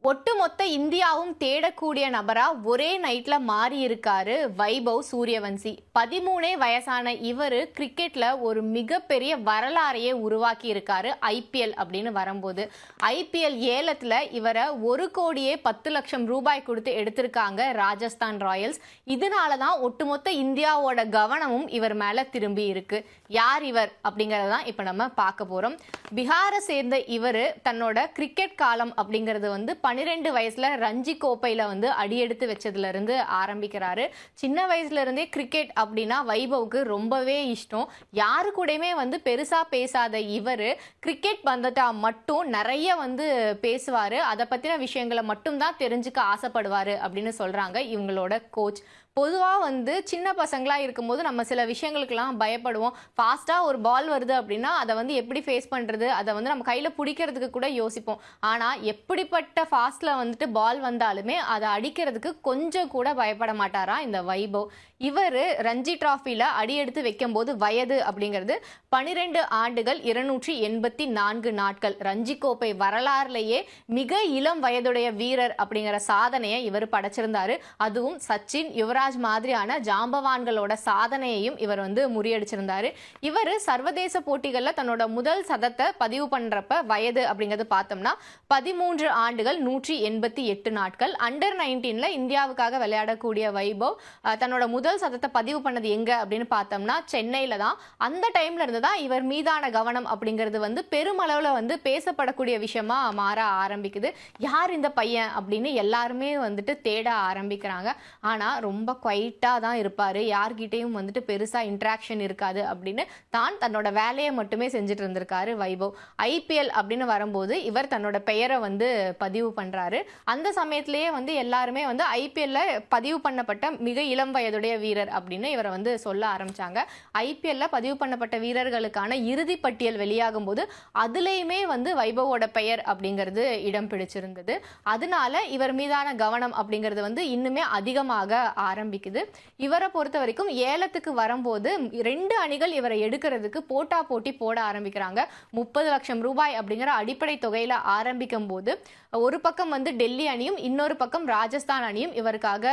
ஒட்டுமொத்த இந்தியாவும் தேடக்கூடிய நபரா ஒரே நைட்ல மாறி இருக்காரு வைபவ் சூரியவன்சி. 13 வயசான இவரு கிரிக்கெட்ல ஒரு மிகப்பெரிய வரலாறையே உருவாக்கி இருக்காரு. ஐபிஎல் அப்படின்னு வரும்போது ஐபிஎல் ஏலத்துல இவரை 1,10,00,000 ரூபாய் கொடுத்து எடுத்திருக்காங்க ராஜஸ்தான் ராயல்ஸ். இதனாலதான் ஒட்டுமொத்த இந்தியாவோட கவனமும் இவர் மேல திரும்பி இருக்கு. யார் இவர் அப்படிங்கறதான் இப்ப நம்ம பார்க்க போறோம். பீகாரை சேர்ந்த இவரு தன்னோட கிரிக்கெட் காலம் அப்படிங்கிறது 12 வயசுல ரஞ்சி கோப்பையில அடியெடுத்து வச்சதுல இருந்து ஆரம்பிக்கிறாரு. சின்ன வயசுல இருந்தே கிரிக்கெட் அப்படின்னா வைபவுக்கு ரொம்பவே இஷ்டம். யாரு கூடயுமே பெருசா பேசாத இவரு கிரிக்கெட் வந்துட்டா மட்டும் நிறைய பேசுவாரு. அதை பத்தின விஷயங்களை மட்டும் தான் தெரிஞ்சுக்க ஆசைப்படுவாரு அப்படின்னு சொல்றாங்க இவங்களோட கோச். பொதுவாக சின்ன பசங்களா இருக்கும்போது நம்ம சில விஷயங்களுக்கெல்லாம் பயப்படுவோம். ஃபாஸ்ட்டாக ஒரு பால் வருது அப்படின்னா அதை எப்படி ஃபேஸ் பண்ணுறது, அதை நம்ம கையில் பிடிக்கிறதுக்கு கூட யோசிப்போம். ஆனால் எப்படிப்பட்ட ஃபாஸ்ட்டில் பால் வந்தாலுமே அதை அடிக்கிறதுக்கு கொஞ்சம் கூட பயப்பட மாட்டாரா இந்த வைபவ். இவர் ரஞ்சி டிராஃபியில் அடியெடுத்து வைக்கும்போது வயது அப்படிங்கிறது 12 ஆண்டுகள் 284 நாட்கள். ரஞ்சி கோப்பை வரலாறுலேயே மிக இளம் வயதுடைய வீரர் அப்படிங்கிற சாதனையை இவர் படைச்சிருந்தாரு. அதுவும் சச்சின், யுவராஜ் மாதிரியான ஜாம்பவான்களோட சாதனையையும் இவர் முறியடிச்சிருந்தாரு. இவர் சர்வதேச போட்டிகளில் தன்னோட முதல் சதத்தை பதிவு பண்றப்ப வயது அப்படிங்கிறது பார்த்தோம்னா 13 ஆண்டுகள் 188 நாட்கள். அண்டர் 19 இந்தியாவுக்காக விளையாடக்கூடிய வைபவ் தன்னோட முதல் சதத்தை பதிவு பண்ணது எங்க அப்படின்னு பார்த்தோம்னா சென்னையில தான். அந்த டைம்ல இருந்து தான் இவர் மீதான கவனம் அப்படிங்கிறது பெருமளவுல பேசப்படக்கூடிய விஷயமா மாற ஆரம்பிக்குது. யார் இந்த பையன் அப்படின்னு எல்லாருமே தேட ஆரம்பிக்கிறாங்க. ஆனா ரொம்ப குவைட்டா தான் இருப்பாரு. யார்கிட்டையும் பெருசா இன்ட்ராக்ஷன் இருக்காது அப்படின்னு தன்னோட வேலையை மட்டுமே செஞ்சுட்டு இருந்திருக்காரு வைபவ். ஐபிஎல் அப்படின்னு வரும்போது இவர் தன்னோட பெயரை பதிவு பண்றாரு. அந்த சமயத்திலேயே எல்லாருமே ஐபிஎல்ல பதிவு பண்ணப்பட்ட மிக இளம் வயதுடைய வீரர் அப்படின்னு இவரை சொல்ல ஆரம்பிச்சாங்க. ஐபிஎல்ல பதிவு பண்ணப்பட்ட வீரர்களுக்கான இறுதி பட்டியல் வெளியாகும் போது அதுலயுமே வைபவோட பெயர் அப்படிங்கிறது இடம் பிடிச்சிருந்தது. அதனால இவர் மீதான கவனம் அப்படிங்கிறது இன்னுமே அதிகமாக ஆரம்பிக்குது. இவரை பொறுத்த வரைக்கும் ஏலத்துக்கு வரும்போது 2 அணிகள் இவரை எடுக்கிறதுக்கு போட்டி போட ஆரம்பிக்கிறாங்க. 30 லட்சம் ரூபாய் அப்படிங்கிற அடிப்படை தொகையில ஆரம்பிக்கும் போது ஒரு பக்கம் டெல்லி அணியும் இன்னொரு பக்கம் ராஜஸ்தான் அணியும் இவருக்காக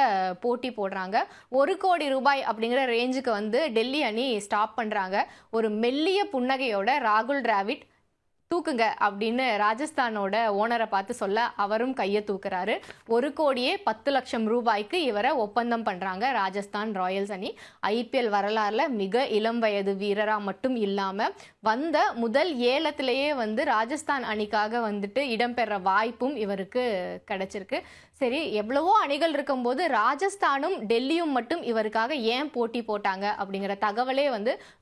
போட்டி போடுறாங்க. 1 கோடி ரூபாய் அப்படிங்கிற ரேஞ்சுக்கு டெல்லி அணி ஸ்டாப் பண்றாங்க. ஒரு மெல்லிய புன்னகையோட ராகுல் டிராவிட் தூக்குங்க அப்படின்னு ராஜஸ்தானோட ஓனரை பார்த்து சொல்ல அவரும் கையை தூக்குறாரு. 1,10,00,000 ரூபாய்க்கு இவரை ஒப்பந்தம் பண்றாங்க ராஜஸ்தான் ராயல்ஸ் அணி. ஐபிஎல் வரலாறுல மிக இளம் வயது வீரரா மட்டும் இல்லாம வந்த முதல் ஏலத்திலேயே ராஜஸ்தான் அணிக்காக இடம்பெற வாய்ப்பும் இவருக்கு கிடைச்சிருக்கு. சரி, எவ்வளவோ அணிகள் இருக்கும்போது ராஜஸ்தானும் டெல்லியும் மட்டும் இவருக்காக ஏன் போட்டி போட்டாங்க அப்படிங்கிற தகவலே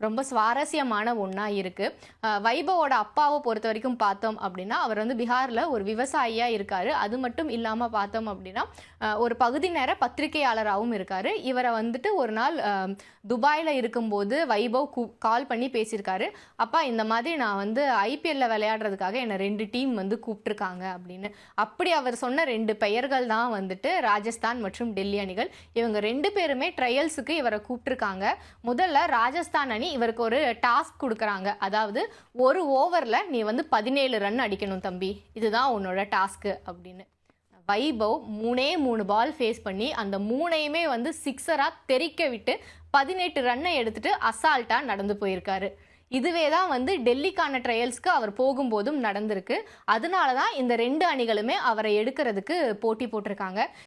ரொம்ப சுவாரஸ்யமான ஒன்றா இருக்கு. வைபவோட அப்பாவை பொறுத்த வரைக்கும் பார்த்தோம் அப்படின்னா அவர் பீகார்ல ஒரு விவசாயியா இருக்காரு. அது மட்டும் இல்லாம பார்த்தோம் அப்படின்னா ஒரு பகுதி நேர பத்திரிகையாளராகவும் இருக்காரு. இவரை ஒரு நாள் துபாயில இருக்கும்போது வைபவ் கால் பண்ணி பேசியிருக்காரு. அப்பா, இந்த மாதிரி நான் ஐபிஎல்ல விளையாடுறதுக்காக என்னை 2 டீம் கூப்பிட்டுருக்காங்க அப்படின்னு. அப்படி அவர் சொன்ன 2 பெயர்கள் தான் ராஜஸ்தான் மற்றும் டெல்லி அணிகள். இவங்க 2 பேருமே ட்ரையல்ஸுக்கு இவரை கூப்பிட்டுருக்காங்க. முதல்ல ராஜஸ்தான் அணி இவருக்கு ஒரு டாஸ்க் கொடுக்குறாங்க. அதாவது ஒரு ஓவர்ல நீ 17 ரன் அடிக்கணும் தம்பி, இதுதான் உன்னோட டாஸ்க்கு அப்படின்னு. வைபவ் 3 பால் ஃபேஸ் பண்ணி அந்த 3யுமே சிக்ஸரா தெறிக்க விட்டு 18 ரன்னை எடுத்துட்டு அசால்ட்டா நடந்து போயிருக்காரு. இதுவே தான் டெல்லிக்கான ட்ரையல்ஸ்க்கு அவர் போகும்போதும் நடந்திருக்கு. அதனால தான் இந்த 2 அணிகளுமே அவரை எடுக்கிறதுக்கு போட்டி போட்டிருக்காங்க.